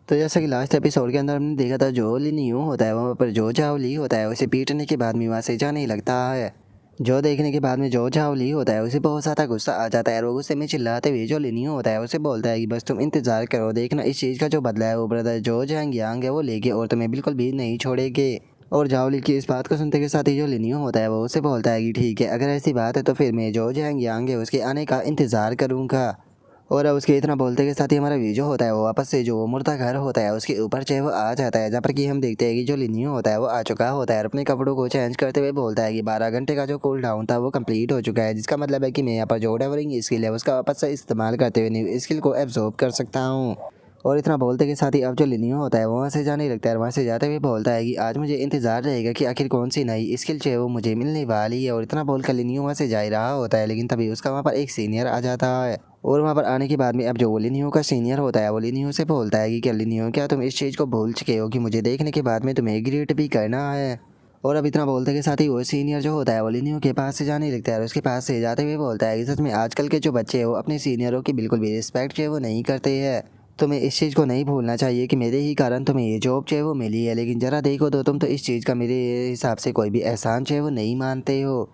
तो जैसा कि लास्ट एपिसोड के अंदर हमने देखा था, जो लिनियो होता है वहाँ पर जो झाओ ली होता है उसे पीटने के बाद में वहाँ से जाने लगता है। जो देखने के बाद में जो झाओ ली होता है उसे बहुत ज़्यादा गुस्सा आ जाता है और वो गुस्से में चिल्लाते हुए जो लिनियो होता है उसे बोलता है कि बस तुम इंतजार करो, देखना इस चीज़ का जो बदला है वो ब्रदर जो जैंग यांग है वो लेके और तुम्हें बिल्कुल भी नहीं छोड़ेंगे। और झाओ ली की इस बात को सुनते के साथ ही जो लिनियो होता है वो उसे बोलता है कि ठीक है, अगर ऐसी बात है तो फिर मैं जो जैंग यांग है उसके आने का इंतज़ार करूँगा। और अब उसके इतना बोलते के साथ ही हमारा वीजो होता है वो वापस से जो मुर्दा घर होता है उसके ऊपर चाहे वो आ जाता है, जहाँ पर कि हम देखते हैं कि जो लिनियो होता है वो आ चुका होता है और अपने कपड़ों को चेंज करते हुए बोलता है कि 12 घंटे का जो कूल डाउन था वो कंप्लीट हो चुका है, जिसका मतलब है कि मैं यहाँ पर जो डेवरिंग स्किल है उसका वापस से इस्तेमाल करते हुए न्यू स्किल को एब्जॉर्ब कर सकता हूँ। और इतना बोलते के साथ ही अब जो लिनियो होता है वो वहाँ से जाने लगता है, वहाँ से जाते हुए बोलता है कि आज मुझे इंतजार रहेगा कि आखिर कौन सी नई स्किल जो है वो मुझे मिलने वाली है। और इतना बोलकर लिनियो वहाँ से जा ही रहा होता है, लेकिन तभी उसका वहाँ पर एक सीनियर आ जाता है। और वहाँ पर आने के बाद में अब जो वो लिनियो का सीनियर होता है वो लिनियो से बोलता है कि क्या लिनियो, क्या तुम इस चीज़ को भूल चुके हो कि मुझे देखने के बाद में तुम्हें ग्रेट भी करना है। और अब इतना बोलते के साथ ही वो सीनियर जो होता है वो लिनियो के पास से जाने लगता है और उसके पास से जाते हुए बोलता है कि सच में आजकल के जो बच्चे हैं वो अपने सीनियरों की बिल्कुल भी रिस्पेक्ट जो है वो नहीं करते हैं। तुम्हें इस चीज़ को नहीं भूलना चाहिए कि मेरे ही कारण तुम्हें ये जॉब जो है वो मिली है, लेकिन ज़रा देखो तो तुम तो इस चीज़ का मेरे हिसाब से कोई भी एहसान जो है वो नहीं मानते हो।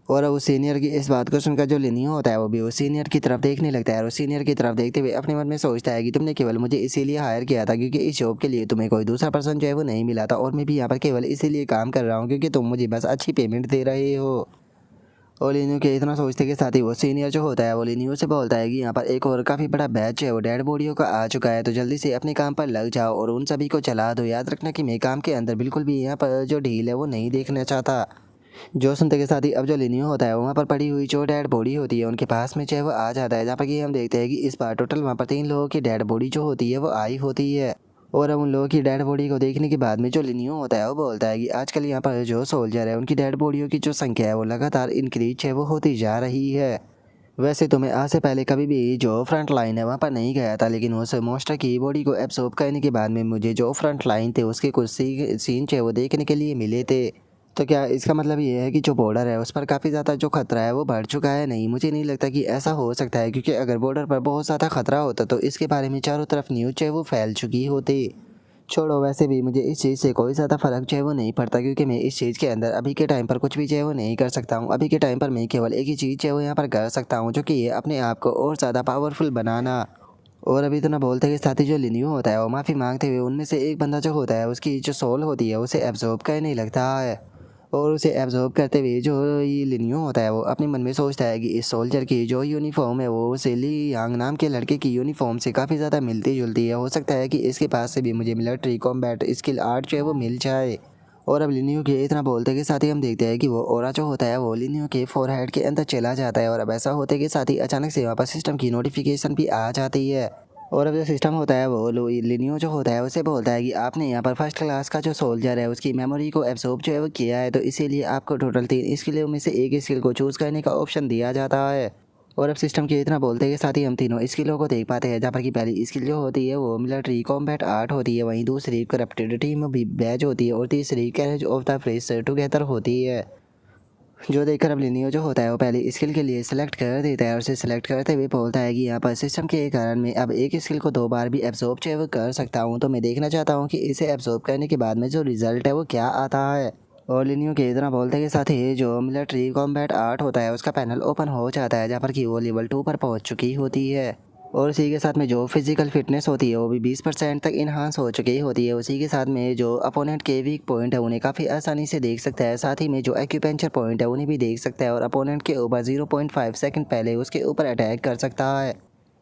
और उस सीनियर की इस बात को सुनकर जो लिनियो होता है वो भी उस सीनियर की तरफ देखने लगता है और उस सीनियर की तरफ देखते हुए अपने मन में सोचता है कि तुमने केवल मुझे इसीलिए हायर किया था क्योंकि इस जॉब के लिए तुम्हें कोई दूसरा पर्सन जो है वो नहीं मिला था, और मैं भी यहाँ पर केवल इसीलिए काम कर रहा हूँ क्योंकि तुम मुझे बस अच्छी पेमेंट दे रहे हो। और लिनियो के इतना सोचते के साथ ही वो सीनियर जो होता है वो लिनियो से बोलता है कि यहाँ पर एक और काफ़ी बड़ा बैच है वो डेड बॉडियों का आ चुका है, तो जल्दी से अपने काम पर लग जाओ और उन सभी को चला दो। याद रखना कि मैं काम के अंदर बिल्कुल भी यहाँ पर जो ढील है वो नहीं देखना चाहता। जो सुनते के साथ ही अब जो लिनियो होता है वहाँ पर पड़ी हुई जो डेड बॉडी होती है उनके पास में चाहे वो आ जाता है, जहाँ पर कि हम देखते हैं कि इस बार टोटल वहाँ पर 3 लोगों की डेड बॉडी जो होती है वो आई होती है। और अब उन लोगों की डेड बॉडी को देखने के बाद में जो लिनियो होता है वो बोलता है कि आजकल यहाँ पर जो सोल्जर है उनकी डेड बॉडियों की जो संख्या है वो लगातार इंक्रीज है वो होती जा रही है। वैसे तो मैं आज से पहले कभी भी जो फ्रंट लाइन है वहाँ पर नहीं गया था, लेकिन उस मोस्टर की बॉडी को एब्सॉर्ब करने के बाद में मुझे जो फ्रंट लाइन थे उसके कुछ सीन थे वो देखने के लिए मिले थे। तो क्या इसका मतलब ये है कि जो बॉर्डर है उस पर काफ़ी ज़्यादा जो खतरा है वो बढ़ चुका है? नहीं, मुझे नहीं लगता कि ऐसा हो सकता है, क्योंकि अगर बॉर्डर पर बहुत ज़्यादा खतरा होता तो इसके बारे में चारों तरफ न्यूज़ है वो फैल चुकी होती। छोड़ो, वैसे भी मुझे इस चीज़ से कोई ज़्यादा फ़र्क जो है वो नहीं पड़ता, क्योंकि मैं इस चीज़ के अंदर अभी के टाइम पर कुछ भी जो है वो नहीं कर सकता हूँ। अभी के टाइम पर मैं केवल एक ही चीज़ जो है वो यहाँ पर कर सकता हूँ, जो कि ये अपने आप को और ज़्यादा पावरफुल बनाना। और अभी इतना बोलते के साथ ही जो लिनियो होता है वो माफ़ी मांगते हुए उनमें से एक बंदा जो होता है उसकी जो सोल होती है उसे एब्जॉर्ब करने लगता है। और उसे एब्जॉर्ब करते हुए जो ये लिनियो होता है वो अपने मन में सोचता है कि इस सोल्जर की जो यूनिफॉर्म है वो सेली यांग नाम के लड़के की यूनिफॉर्म से काफ़ी ज़्यादा मिलती जुलती है। हो सकता है कि इसके पास से भी मुझे मिलिट्री कॉम्बैट स्किल आर्ट जो है वो मिल जाए। और अब लिनियो के इतना बोलते के साथ ही हम देखते हैं कि वो ओरा जो होता है वो लिनियो के फोरहेड के अंदर चला जाता है। और अब ऐसा होते के साथ ही अचानक से वहाँ पर सिस्टम की नोटिफिकेशन भी आ जाती है। और अब जो सिस्टम होता है वो लिनियो जो होता है उसे बोलता है कि आपने यहाँ पर फर्स्ट क्लास का जो सोल्जर है उसकी मेमोरी को एब्सॉर्ब जो है वो किया है, तो इसीलिए आपको टोटल 3 स्किलों में से एक स्किल को चूज़ करने का ऑप्शन दिया जाता है। और अब सिस्टम के इतना बोलते के साथ ही हम तीनों स्किलों को देख पाते हैं, जहाँ पर कि पहली स्किल जो होती है वो मिलिट्री कॉम्बैट आर्ट होती है, वहीं दूसरी करप्टेड टीम भी बैच होती है और तीसरी carriage of the fresh together होती है। जो देखकर अब लिनियो जो होता है वो पहले स्किल के लिए सिलेक्ट कर देता है और उसे सिलेक्ट करते हुए बोलता है कि यहाँ पर सिस्टम के कारण मैं अब एक स्किल को 2 बार भी एब्जॉर्ब जो है वो कर सकता हूँ, तो मैं देखना चाहता हूँ कि इसे एब्जॉर्ब करने के बाद में जो रिजल्ट है वो क्या आता है। और लिनियो के इतना बोलते के साथ ही जो मिलिट्री कॉम्बैट आर्ट होता है उसका पैनल ओपन हो जाता है, जहाँ पर कि वो लेवल 2 पर पहुँच चुकी होती है। और उसी के साथ में जो फिजिकल फिटनेस होती है वो भी 20% तक इन्हांस हो चुकी होती है। उसी के साथ में जो अपोनेंट के वीक पॉइंट है उन्हें काफ़ी आसानी से देख सकता है, साथ ही में जो एक्यूपेंचर पॉइंट है उन्हें भी देख सकता है और अपोनेंट के ऊपर 0.5 सेकंड पहले उसके ऊपर अटैक कर सकता है।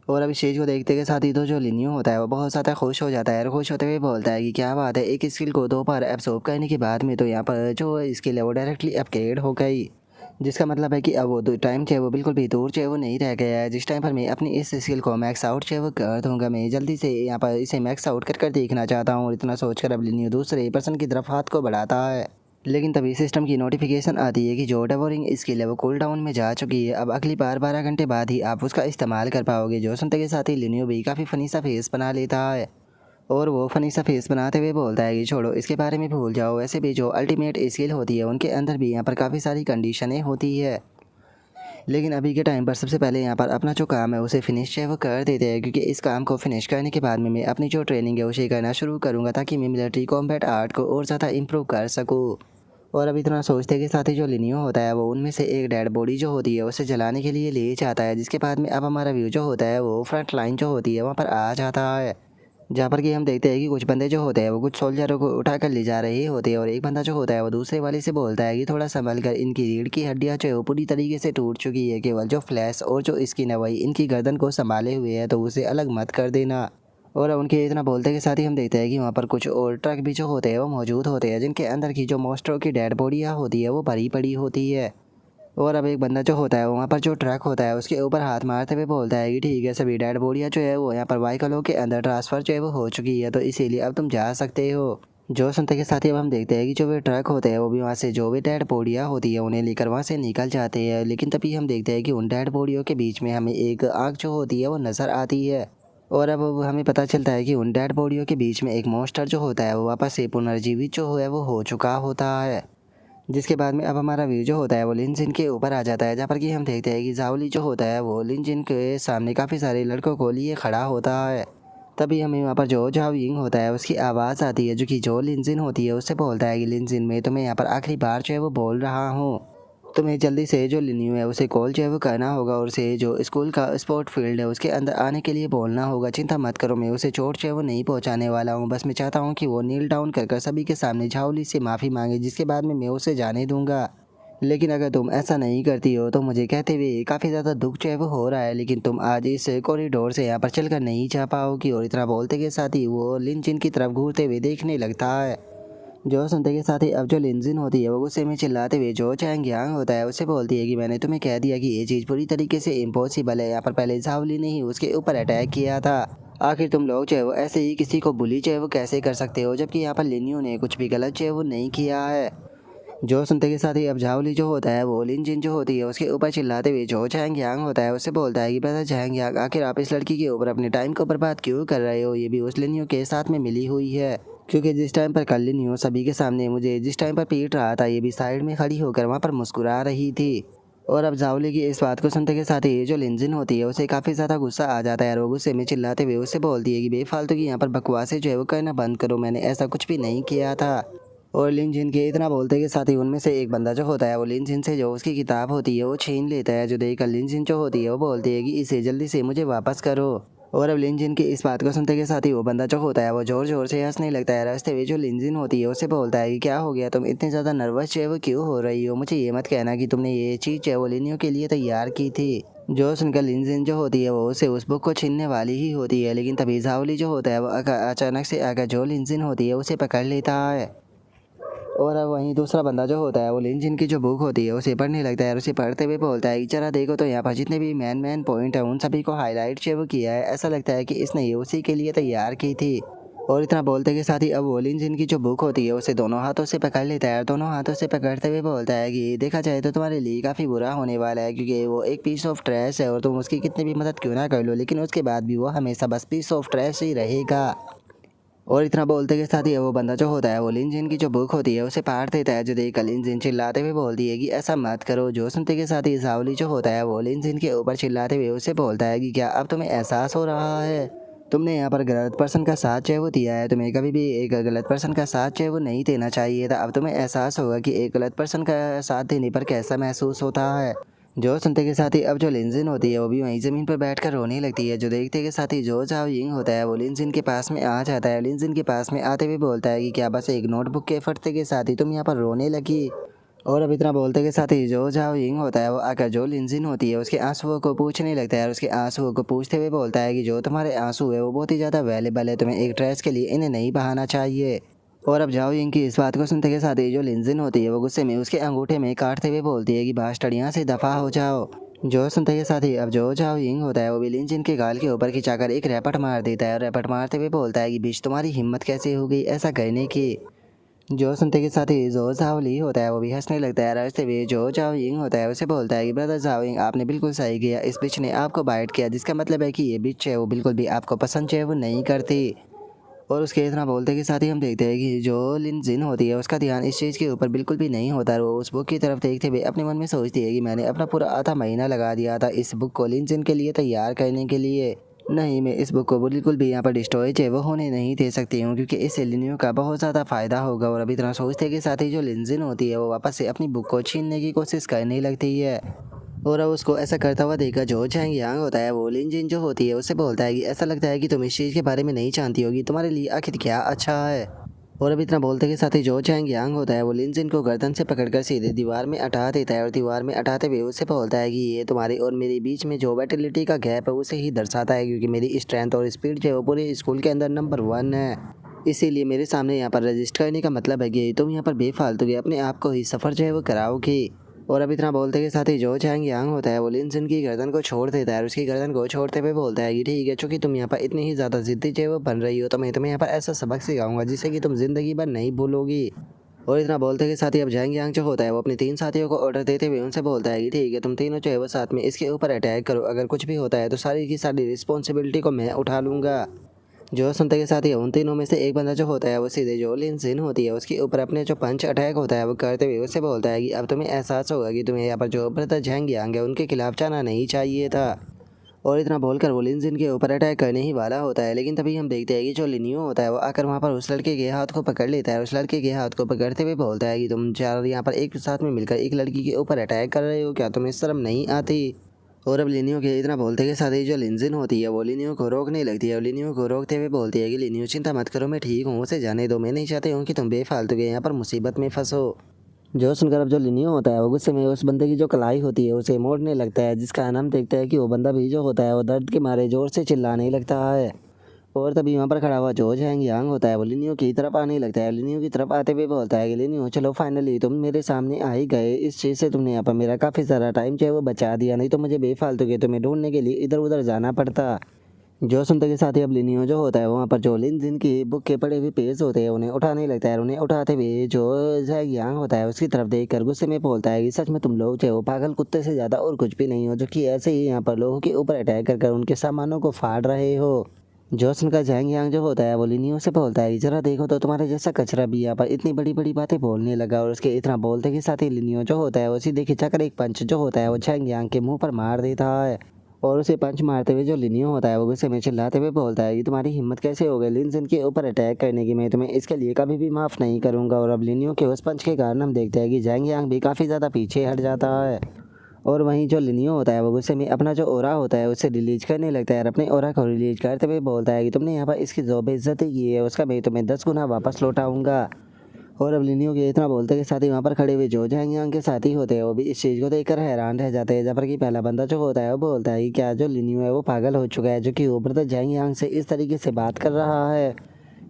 और अब इस चीज़ को देखते के साथ ही तो जो लिनियो होता है वो बहुत ज़्यादा खुश हो जाता है और खुश होते हुए बोलता है कि क्या बात है, एक स्किल को 2 बार एब्सॉर्ब करने के बाद में तो यहाँ पर जो स्किल है वो डायरेक्टली अपग्रेड हो गई। जिसका मतलब है कि अब वो टाइम जो है वो बिल्कुल भी दूर जो है वो नहीं रह गया है, जिस टाइम पर मैं अपनी इस स्किल को मैक्स आउट जो है वो कर दूंगा। मैं जल्दी से यहाँ पर इसे मैक्स आउट कर देखना चाहता हूँ। और इतना सोचकर अब लिनियो दूसरे पर्सन की तरफ हाथ को बढ़ाता है, लेकिन तभी सिस्टम की नोटिफिकेशन आती है कि जो डेवोरिंग स्किल है वो कूल डाउन में जा चुकी है। अब अगली बार 12 घंटे बाद ही आप उसका इस्तेमाल कर पाओगे। जो सुनते के साथ ही लिनियो भी काफ़ी फनी सा फेस बना लेता है और वो फनी सा फेस बनाते हुए बोलता है कि छोड़ो, इसके बारे में भूल जाओ। वैसे भी जो अल्टीमेट स्किल होती है उनके अंदर भी यहाँ पर काफ़ी सारी कंडीशनें होती है। लेकिन अभी के टाइम पर सबसे पहले यहाँ पर अपना जो काम है उसे फिनिश है वो कर देते हैं, क्योंकि इस काम को फिनिश करने के बाद में मैं अपनी जो ट्रेनिंग है उसे करना शुरू करूँगा, ताकि मैं मिलिट्री कॉम्बैट आर्ट को और ज़्यादा इम्प्रूव कर सकूँ। और अब इतना सोचते के साथ ही जो लिनियो होता है वो उनमें से एक डेड बॉडी जो होती है उसे जलाने के लिए ले जाता है, जिसके बाद में अब हमारा व्यू जो होता है वो फ्रंट लाइन जो होती है वहाँ पर आ जाता है, जहाँ पर कि हम देखते हैं कि कुछ बंदे जो होते हैं वो कुछ सोल्जरों को उठा कर ले जा रहे होते हैं, और एक बंदा जो होता है वो दूसरे वाले से बोलता है कि थोड़ा संभल कर, इनकी रीढ़ की हड्डियाँ जो है वो पूरी तरीके से टूट चुकी है, केवल जो फ्लैश और जो स्किन है वही इनकी गर्दन को संभाले हुए है, तो उसे अलग मत कर देना। और अब उनके इतना बोलते के साथ ही हम देखते हैं कि वहाँ पर कुछ और ट्रक भी जो होते हैं वो मौजूद होते हैं, जिनके अंदर की जो मोस्टरों की डेड बॉडियाँ होती है वो भरी पड़ी होती है। और अब एक बंदा जो होता है वहाँ पर जो ट्रक होता है उसके ऊपर हाथ मारते हुए बोलता है कि ठीक है, सभी डेड बॉडियाँ जो है वो यहाँ पर व्हीकलों के अंदर ट्रांसफ़र जो है वो हो चुकी है, तो इसीलिए अब तुम जा सकते हो। जो सुनते के साथ ही अब हम देखते हैं कि जो वे ट्रक होते हैं वो भी वहाँ से जो भी डेड बॉडियाँ होती है उन्हें लेकर वहाँ से निकल जाते हैं, लेकिन तभी हम देखते हैं कि उन डेड बॉडियों के बीच में हमें एक आँख जो होती है वो नज़र आती है। और अब हमें पता चलता है कि उन डेड बॉडियों के बीच में एक मॉन्स्टर जो होता है वो वापस से पुनर्जीवित जो है वो हो चुका होता है, जिसके बाद में अब हमारा व्यू जो होता है वो लिन जिन के ऊपर आ जाता है, जहाँ पर कि हम देखते हैं कि जाओली जो होता है वो लिन जिन के सामने काफ़ी सारे लड़कों को लिए खड़ा होता है। तभी हमें वहाँ पर जो जाओ यिंग होता है उसकी आवाज़ आती है, जो कि जो लिन जिन होती है उससे बोलता है कि लिन जिन, मैं तुम्हें यहाँ पर आखिरी बार जो है वो बोल रहा हूँ, तुम्हें जल्दी से जो लिन्यू है उसे कॉल जो है वो करना होगा, और उसे जो स्कूल का स्पोर्ट फील्ड है उसके अंदर आने के लिए बोलना होगा। चिंता मत करो, मैं उसे चोट जो है वो नहीं पहुंचाने वाला हूँ, बस मैं चाहता हूँ कि वो नील डाउन कर सभी के सामने झाओली से माफ़ी मांगे, जिसके बाद में मैं उसे जाने दूंगा। लेकिन अगर तुम ऐसा नहीं करती हो तो मुझे कहते हुए काफ़ी ज़्यादा दुख जो है वो हो रहा है, लेकिन तुम आज इस कॉरिडोर से यहाँ पर चलकर नहीं जा पाओगी। और इतना बोलते के साथ ही वो लिन जिन की तरफ घूरते हुए देखने लगता है। जो सुनते के साथ ही अब जो लिनजिन होती है वो गुस्से में चिल्लाते हुए जो चैंग यांग होता है उसे बोलती है कि मैंने तुम्हें कह दिया कि ये चीज़ पूरी तरीके से इम्पॉसिबल है, यहाँ पर पहले झावली ने ही उसके ऊपर अटैक किया था। आखिर तुम लोग जो है वो ऐसे ही किसी को बुली जो है वो कैसे कर सकते हो, जबकि यहाँ पर लिन्यू ने कुछ भी गलत जो है वो नहीं किया है। जो सुनते के साथ ही अब झावली जो होता है वो लिन जिन जो होती है उसके ऊपर चिल्लाते हुए जो चैंग यांग होता है उससे बोलता है कि पता चैंग यांग, आखिर आप इस लड़की के ऊपर अपने टाइम को बर्बाद क्यों कर रहे हो, ये भी उस लिन्यू के साथ में मिली हुई है, क्योंकि जिस टाइम पर कल लिन्यू सभी के सामने मुझे जिस टाइम पर पीट रहा था ये भी साइड में खड़ी होकर वहाँ पर मुस्कुरा रही थी। और अब जावली की इस बात को सुनते के साथ ही जो लिनजिन होती है उसे काफ़ी ज़्यादा गुस्सा आ जाता है, और वो गुस्से में चिल्लाते हुए उससे बोलती है कि बेफालतू की यहाँ पर बकवासें जो है वो करना बंद करो, मैंने ऐसा कुछ भी नहीं किया था। और लिन जिन के इतना बोलते के साथ ही उनमें से एक बंदा जो होता है वो लिन जिन से जो उसकी किताब होती है वो छीन लेता है, जो देखकर लिन जिन जो होती है वो बोलती है कि इसे जल्दी से मुझे वापस करो। और अब लिन जिन की इस बात को सुनते के साथ ही वो बंदा जो होता है वो जोर जोर से हंसने लगता है। रास्ते में जो लिन जिन होती है उससे बोलता है कि क्या हो गया, तुम इतनी ज़्यादा नर्वस जो है वो क्यों हो रही हो, मुझे ये मत कहना कि तुमने ये चीज़ जो है वो लिनियो के लिए तैयार की थी। जो सुनकर लिन जिन जो होती है वो उसे उस बुक को छीनने वाली ही होती है, लेकिन तभी जावली जो होता है वो अचानक से आकर जो लिन जिन होती है उसे पकड़ लेता है। और अब वहीं दूसरा बंदा जो होता है वो लिन जिन की जो बुक होती है उसे पढ़ने लगता है, और उसे पढ़ते हुए बोलता है कि जरा देखो तो यहाँ पर जितने भी मैन पॉइंट है उन सभी को हाईलाइट जो वो किया है, ऐसा लगता है कि इसने ये उसी के लिए तैयार की थी। और इतना बोलते के साथ ही अब वो लिन जिन की जो बुक होती है उसे दोनों हाथों से पकड़ लेता है, और दोनों हाथों से पकड़ते हुए बोलता है कि देखा जाए तो तुम्हारे लिए काफ़ी बुरा होने वाला है, क्योंकि वो एक पीस ऑफ ट्रैश है, और तुम उसकी कितनी भी मदद क्यों ना कर लो लेकिन उसके बाद भी वो हमेशा बस पीस ऑफ ट्रैश ही रहेगा। और इतना बोलते के साथ ही वो बंदा जो होता है वो लिन जिन की जो बुक होती है उसे पाड़ देता है, जो देखकर लिन जिन चिल्लाते हुए बोलती है कि ऐसा मत करो। जो सुनते के साथ ही जावली जो होता है वो लिन जिन के ऊपर चिल्लाते हुए उसे बोलता है कि क्या अब तुम्हें एहसास हो रहा है, तुमने यहाँ पर गलत पर्सन का साथ जो है वो दिया है, तुम्हें कभी भी एक गलत पर्सन का साथ जो है वो नहीं देना चाहिए था। अब तुम्हें एहसास होगा कि एक गलत पर्सन का साथ देने पर कैसा महसूस होता है। जो सुनते के साथ ही अब जो लिनजिन होती है वो भी वहीं ज़मीन पर बैठकर रोने लगती है, जो देखते के साथ ही जो जाओ यिंग होता है वो लिनजिन के पास में आ जाता है। लिनजिन के पास में आते हुए बोलता है कि क्या बस एक नोटबुक के फटते के साथ ही तुम यहाँ पर रोने लगी। और अब इतना बोलते के साथ ही जो जाओ यिंग होता है वो आकर जो लिनजिन होती है उसके आंसुओं को पूछने लगता है, और उसके आंसुओं को पूछते हुए बोलता है कि जो तुम्हारे आंसू है वो बहुत ही ज़्यादा वैल्यूबल है, तुम्हें एक ड्रेस के लिए इन्हें नहीं बहाना चाहिए। और अब जाओ यिंग की इस बात को सुनते के साथ ही जो लिनजिन होती है वो गुस्से में उसके अंगूठे में काटते हुए बोलती है कि बास्टर्ड यहाँ से दफ़ा हो जाओ। जो सुनते के साथ ही अब जो जाओ यिंग होता है वो भी लिनजिन के गाल के ऊपर खिंचाकर एक रैपट मार देता है, और रैपट मारते हुए बोलता है कि बीच तुम्हारी हिम्मत कैसे हो गई ऐसा करने की। जो सुनते के साथ ही जो जाओ ली होता है वो भी हंसने लगता है। रास्ते में जो जाओ यिंग होता है उसे बोलता है कि ब्रदर जाओ यिंग, आपने बिल्कुल सही किया, इस बिच ने आपको बाइट किया, जिसका मतलब है कि ये बिच है वो बिल्कुल भी आपको पसंद जो है वो नहीं करती। और उसके इतना बोलते के साथ ही हम देखते हैं कि जो लिन जिन होती है उसका ध्यान इस चीज़ के ऊपर बिल्कुल भी नहीं होता। वो उस बुक की तरफ देखते हुए अपने मन में सोचती है कि मैंने अपना पूरा आधा महीना लगा दिया था इस बुक को लिन जिन के लिए तैयार करने के लिए। नहीं, मैं इस बुक को बिल्कुल भी यहाँ पर डिस्ट्रॉय जो है वो होने नहीं दे सकती हूँ, क्योंकि इससे लिनियो का बहुत ज़्यादा फ़ायदा होगा। और अभी इतना सोचते के साथ ही जो लिनजिन होती है वो वापस से अपनी बुक को छीनने की कोशिश करने लगती है। और अब उसको ऐसा करता हुआ देखा जो चैंग यांग होता है वो लिनजिन जो होती है उससे बोलता है कि ऐसा लगता है कि तुम इस चीज़ के बारे में नहीं जानती होगी, तुम्हारे लिए आखिर क्या अच्छा है। और अभी इतना बोलते के साथ ही जो चैंग यांग होता है वो लिनजिन को गर्दन से पकड़कर सीधे दीवार में अटा देता है और दीवार में अटाते हुए उससे बोलता है कि ये तुम्हारी और मेरे बीच में जो वाइटलिटी का गैप है उसे ही दर्शाता है, क्योंकि मेरी स्ट्रेंथ और स्पीड जो है वो पूरे स्कूल के अंदर नंबर 1 है। इसीलिए मेरे सामने यहाँ पर रजिस्टर करने का मतलब है कि तुम यहाँ पर बेफालतू के अपने आप को ही सफ़र जो है वो कराओगी। और अब इतना बोलते के साथ ही जो चैंग यांग होता है वो लिनजिन की गर्दन को छोड़ देता है और उसकी गर्दन को छोड़ते हुए बोलता है कि ठीक है, चूँकि तुम यहाँ पर इतनी ही ज़्यादा ज़िद्दी जो है वो बन रही हो तो मैं तुम्हें यहाँ पर ऐसा सबक सिखाऊंगा जिससे कि तुम ज़िंदगी भर नहीं भूलोगी। और इतना बोलते के साथ ही अब जैंग यांग जो होता है वो अपने 3 साथियों को ऑर्डर देते हुए उनसे बोलता है कि ठीक है, तुम तीनों जो है वो साथ में इसके ऊपर अटैक करो, अगर कुछ भी होता है तो सारी की सारी रिस्पॉन्सिबिलिटी को मैं उठा लूँगा। जो सुनते के साथ ही उन तीनों में से एक बंदा जो होता है वो सीधे जो लिन जिन होती है उसके ऊपर अपने जो पंच अटैक होता है वो करते हुए उससे बोलता है कि अब तुम्हें एहसास होगा कि तुम्हें यहाँ पर जो ब्रदर जैंग यांग है उनके खिलाफ जाना नहीं चाहिए था। और इतना बोलकर वो लिन जिन के ऊपर अटैक करने ही वाला होता है, लेकिन तभी हम देखते हैं कि जो लिनियो होता है वो आकर वहाँ पर उस लड़के के हाथ को पकड़ लेता है। उस लड़के के हाथ को पकड़ते हुए बोलता है कि तुम चार यहाँ पर एक साथ में मिलकर एक लड़की के ऊपर अटैक कर रहे हो, क्या तुम्हें शर्म नहीं आती। और अब लिनियो के इतना बोलते के साथ ही जो लिनजिन होती है वो लिनियो को रोकने लगती है और लिनियो को रोकते हुए बोलती है कि लिनियो चिंता मत करो, मैं ठीक हूँ, उसे जाने दो, मैं नहीं चाहती हूँ कि तुम बेफालतू के यहाँ पर मुसीबत में फंसो। जो सुनकर अब जो लिनियो होता है वो गुस्से में उस बंदे की जो कलाई होती है उसे मोड़ने लगता है, जिसका हम देखते हैं कि वो बंदा भी जो होता है वो दर्द के मारे ज़ोर से चिल्लाने लगता है। और तभी वहाँ पर खड़ा हुआ जो हैंग यांग होता है वो लिनियो की तरफ आने लगता है। लिनियो की तरफ आते हुए बोलता है कि लिनियो चलो फाइनली तुम मेरे सामने आ ही गए, इस चीज़ से तुमने यहाँ पर मेरा काफ़ी सारा टाइम जो है वो बचा दिया, नहीं तो मुझे बेफालतू के तुम्हें ढूंढने के लिए इधर उधर जाना पड़ता। जो सुनते के साथ ही अब लिनियो जो होता है वहाँ पर जो लिन जिन की बुक के पड़े हुए पेज होते हैं उन्हें उठाने लगता है। उन्हें उठाते हुए जो जैग यांग होता है उसकी तरफ देख कर गुस्से में बोलता है कि सच में तुम लोग जो पागल कुत्ते से ज़्यादा और कुछ भी नहीं हो, जो कि ऐसे ही यहाँ पर लोगों के ऊपर अटैक कर उनके सामानों को फाड़ रहे हो। जो सुनकर जैंग यांग जो होता है वो लिनियो से बोलता है जरा देखो तो तुम्हारे जैसा कचरा भी यहाँ पर इतनी बड़ी बड़ी बातें बोलने लगा। और उसके इतना बोलते के साथ ही लिनियो जो होता है वो सीधे खिंचाकर एक पंच जो होता है वो जैंग यांग के मुंह पर मार देता है। और उसे पंच मारते हुए जो लिनियो होता है वो गुस्से में चिल्लाते हुए बोलता है कि तुम्हारी हिम्मत कैसे हो गई लिन जिन के ऊपर अटैक करने की, मैं तुम्हें इसके लिए कभी भी माफ़ नहीं करूँगा। और अब लिनियो के उस पंच के कारण हम देखते हैं कि जैंग यांग भी काफ़ी ज़्यादा पीछे हट जाता है। और वहीं जो लिनियो होता है वो गुस्से में अपना जो ओरा होता है उसे रिलीज करने लगता है और अपने ओरा को रिलीज करते हुए बोलता है कि तुमने यहाँ पर इसकी जो बेइज्जती की है उसका मैं तुम्हें 10 गुना वापस लौटाऊंगा। और अब लिनियो के इतना बोलते के साथ ही वहाँ पर खड़े हुए जो जैंग यांग के साथी होते हैं वो भी इस चीज़ को देखकर हैरान रह जाते हैं। जब कि पहला बंदा जो होता है वो बोलता है कि क्या जो लिनियो है वो पागल हो चुका है, जो कि ऊपर तक जैंग यांग से इस तरीके से बात कर रहा है।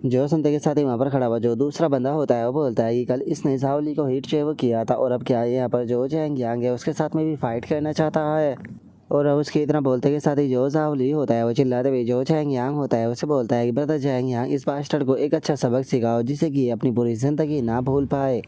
जो सुनते के साथ ही वहाँ पर खड़ा हुआ जो दूसरा बंदा होता है वो बोलता है कि कल इसने सावली को हिट जो है वो किया था और अब क्या यहाँ पर जो जैंग यांग है उसके साथ में भी फाइट करना चाहता है। और अब उसके इतना बोलते के साथ ही जो सावली होता है वो चिल्लाते हुए जो चैंग यांग होता है उसे बोलता है कि ब्रदर चैंग यांग इस बास्टर्ड को एक अच्छा सबक सिखाओ जिससे कि अपनी पूरी ज़िंदगी ना भूल पाए।